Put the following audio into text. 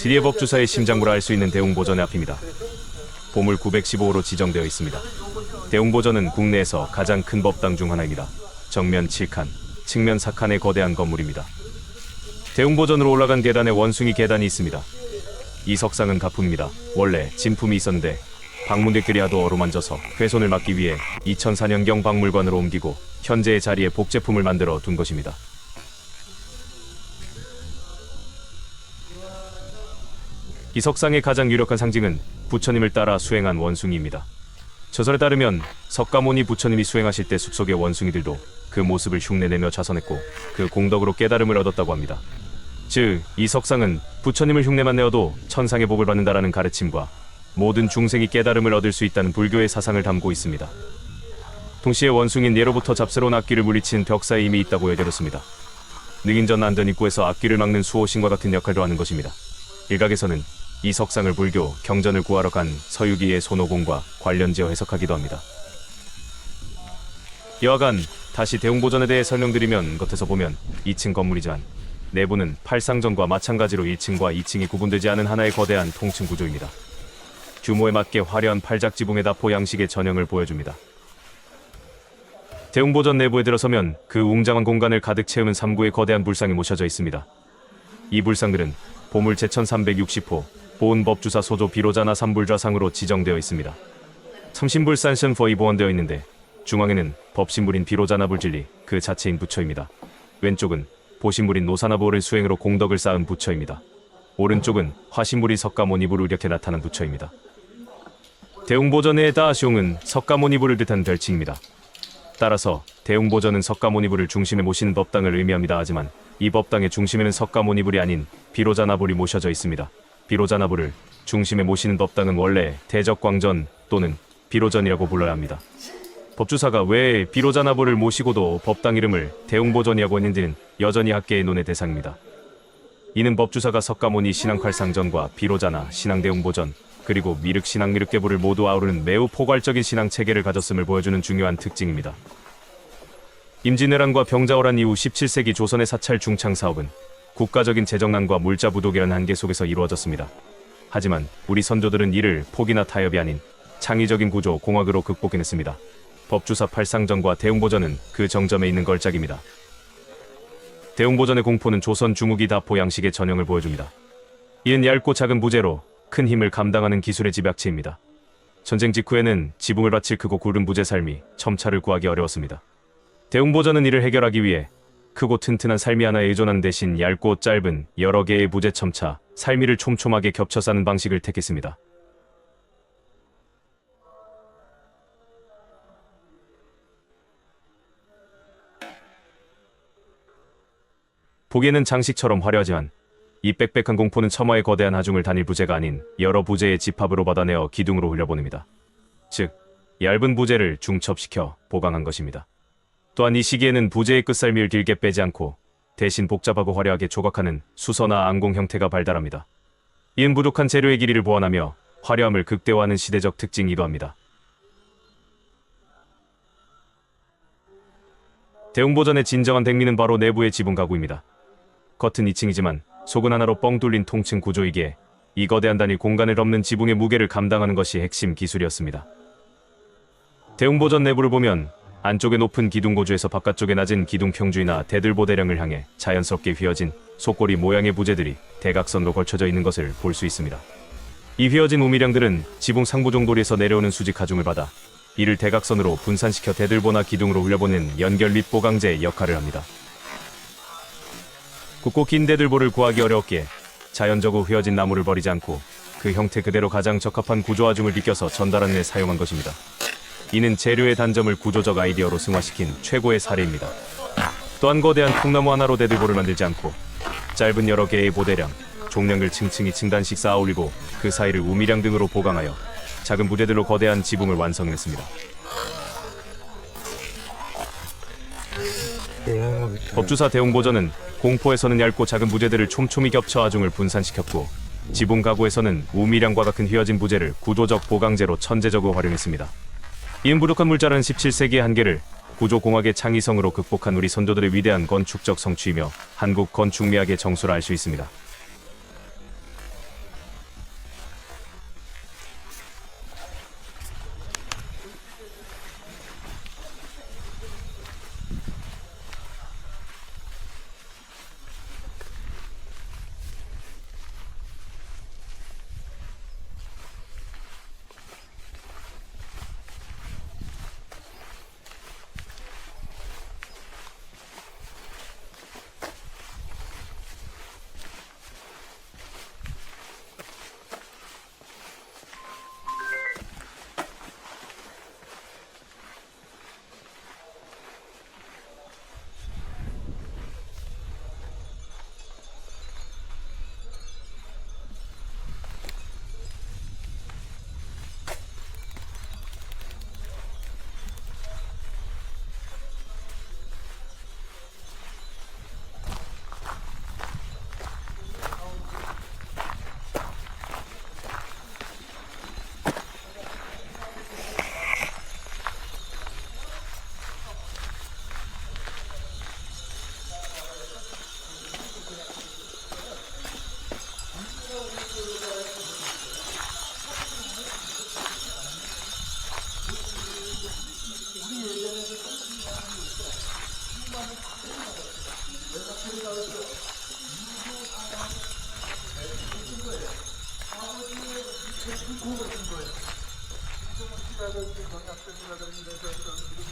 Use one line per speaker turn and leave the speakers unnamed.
지리의 법주사의 심장부라 할 수 있는 대웅보전의 앞입니다. 보물 915호로 지정되어 있습니다. 대웅보전은 국내에서 가장 큰 법당 중 하나입니다. 정면 7칸, 측면 4칸의 거대한 건물입니다. 대웅보전으로 올라간 계단에 원숭이 계단이 있습니다. 이 석상은 가품입니다. 원래 진품이 있었는데 방문객들이 하도 어루만져서 훼손을 막기 위해 2004년경 박물관으로 옮기고 현재의 자리에 복제품을 만들어 둔 것입니다. 이 석상의 가장 유력한 상징은 부처님을 따라 수행한 원숭이입니다. 저설에 따르면 석가모니 부처님이 수행하실 때 숲속의 원숭이들도 그 모습을 흉내내며 자선했고 그 공덕으로 깨달음을 얻었다고 합니다. 즉, 이 석상은 부처님을 흉내만 내어도 천상의 복을 받는다라는 가르침과 모든 중생이 깨달음을 얻을 수 있다는 불교의 사상을 담고 있습니다. 동시에 원숭이는 예로부터 잡스러운 악귀를 물리친 벽사에 이미 있다고 여겨졌습니다. 능인전 난전 입구에서 악귀를 막는 수호신과 같은 역할도 하는 것입니다. 일각에서는 이 석상을 불교 경전을 구하러 간 서유기의 손오공과 관련지어 해석하기도 합니다. 여하간 다시 대웅보전에 대해 설명드리면 겉에서 보면 2층 건물이지만 내부는 팔상전과 마찬가지로 1층과 2층이 구분되지 않은 하나의 거대한 통층 구조입니다. 규모에 맞게 화려한 팔작지붕의 다포 양식의 전형을 보여줍니다. 대웅보전 내부에 들어서면 그 웅장한 공간을 가득 채우는 3구의 거대한 불상이 모셔져 있습니다. 이 불상들은 보물 제1360호 보은법주사 소조 비로자나 삼불좌상으로 지정되어 있습니다. 참신불산션 퍼이 보원되어 있는데 중앙에는 법신물인 비로자나 불진리 그 자체인 부처입니다. 왼쪽은 보신물인 노사나보를 수행으로 공덕을 쌓은 부처입니다. 오른쪽은 화신물인 석가모니부를 이렇게 나타난 부처입니다. 대웅보전의 다시옹은 석가모니부를 뜻한 별칭입니다. 따라서 대웅보전은 석가모니부를 중심에 모시는 법당을 의미합니다. 하지만 이 법당의 중심에는 석가모니불이 아닌 비로자나불이 모셔져 있습니다. 비로자나불을 중심에 모시는 법당은 원래 대적광전 또는 비로전이라고 불러야 합니다. 법주사가 왜 비로자나불을 모시고도 법당 이름을 대웅보전이라고 했는지는 여전히 학계의 논의 대상입니다. 이는 법주사가 석가모니 신앙활상전과 비로자나 신앙대웅보전 그리고 미륵신앙 미륵계부를 모두 아우르는 매우 포괄적인 신앙 체계를 가졌음을 보여주는 중요한 특징입니다. 임진왜란과 병자호란 이후 17세기 조선의 사찰 중창 사업은 국가적인 재정난과 물자 부독이라는 한계 속에서 이루어졌습니다. 하지만 우리 선조들은 이를 포기나 타협이 아닌 창의적인 구조 공학으로 극복해냈습니다. 법주사 팔상전과 대웅보전은 그 정점에 있는 걸작입니다. 대웅보전의 공포는 조선 중후기 다포 양식의 전형을 보여줍니다. 이는 얇고 작은 부재로 큰 힘을 감당하는 기술의 집약체입니다. 전쟁 직후에는 지붕을 바칠 크고 굵은 부재 삶이 첨차를 구하기 어려웠습니다. 대웅보전은 이를 해결하기 위해 크고 튼튼한 살미 하나에 의존하는 대신 얇고 짧은 여러 개의 부재 첨차, 살미를 촘촘하게 겹쳐 쌓는 방식을 택했습니다. 보기에는 장식처럼 화려하지만 이 빽빽한 공포는 첨화의 거대한 하중을 단일 부재가 아닌 여러 부재의 집합으로 받아내어 기둥으로 흘려보냅니다. 즉, 얇은 부재를 중첩시켜 보강한 것입니다. 또한 이 시기에는 부재의 끝살미를 길게 빼지 않고 대신 복잡하고 화려하게 조각하는 수서나 앙공 형태가 발달합니다. 이는 부족한 재료의 길이를 보완하며 화려함을 극대화하는 시대적 특징이기도 합니다. 대웅보전의 진정한 백미는 바로 내부의 지붕 가구입니다. 겉은 2층이지만 속은 하나로 뻥 뚫린 통층 구조이기에 이 거대한 단일 공간을 덮는 지붕의 무게를 감당하는 것이 핵심 기술이었습니다. 대웅보전 내부를 보면 안쪽의 높은 기둥고주에서 바깥쪽의 낮은 기둥평주이나 대들보대령을 향해 자연스럽게 휘어진 속꼬리 모양의 부재들이 대각선으로 걸쳐져 있는 것을 볼 수 있습니다. 이 휘어진 우미량들은 지붕 상부종돌이에서 내려오는 수직 하중을 받아 이를 대각선으로 분산시켜 대들보나 기둥으로 흘려보낸 연결 및 보강제의 역할을 합니다. 굵고 긴 대들보를 구하기 어려웠기에 자연적으로 휘어진 나무를 버리지 않고 그 형태 그대로 가장 적합한 구조 하중을 비껴서 전달하는 데 사용한 것입니다. 이는 재료의 단점을 구조적 아이디어로 승화시킨 최고의 사례입니다. 또한 거대한 통나무 하나로 대들보를 만들지 않고 짧은 여러 개의 보대량, 종량을 층층이 층단씩 쌓아 올리고 그 사이를 우미량 등으로 보강하여 작은 부재들로 거대한 지붕을 완성했습니다. 법주사 대웅보전은 공포에서는 얇고 작은 부재들을 촘촘히 겹쳐 하중을 분산시켰고 지붕 가구에서는 우미량과 같은 휘어진 부재를 구조적 보강제로 천재적으로 활용했습니다. 이은 부족한 물자라는 17세기의 한계를 구조공학의 창의성으로 극복한 우리 선조들의 위대한 건축적 성취이며 한국 건축미학의 정수를 알 수 있습니다.
구호를 쓴 거예요. 이종훈 씨라든지 정약생이라든지 이런 사람들이